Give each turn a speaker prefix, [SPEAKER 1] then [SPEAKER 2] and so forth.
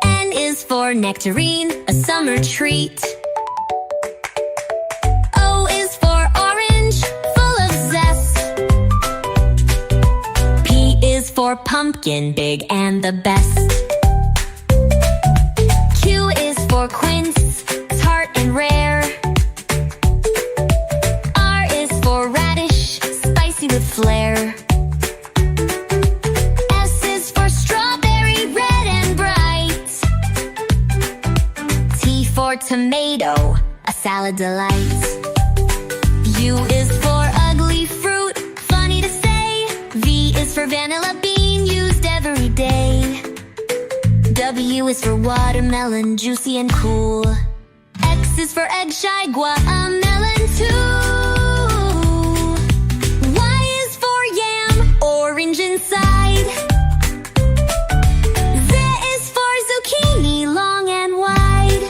[SPEAKER 1] N is for nectarine, a summer treat. O is for orange, full of zest. P is for pumpkin, big and the best. Q is for quince, tart and rare. R is for radish, spicy with flair. S is for strawberry, red and bright. T for tomato, a salad delight. U is for ugly fruit, funny to say. V is for vanilla bean, used every day. W is for watermelon, juicy and cool. X is for egg shy, guamelon too. Y is for yam, orange inside. Z is for zucchini, long and wide.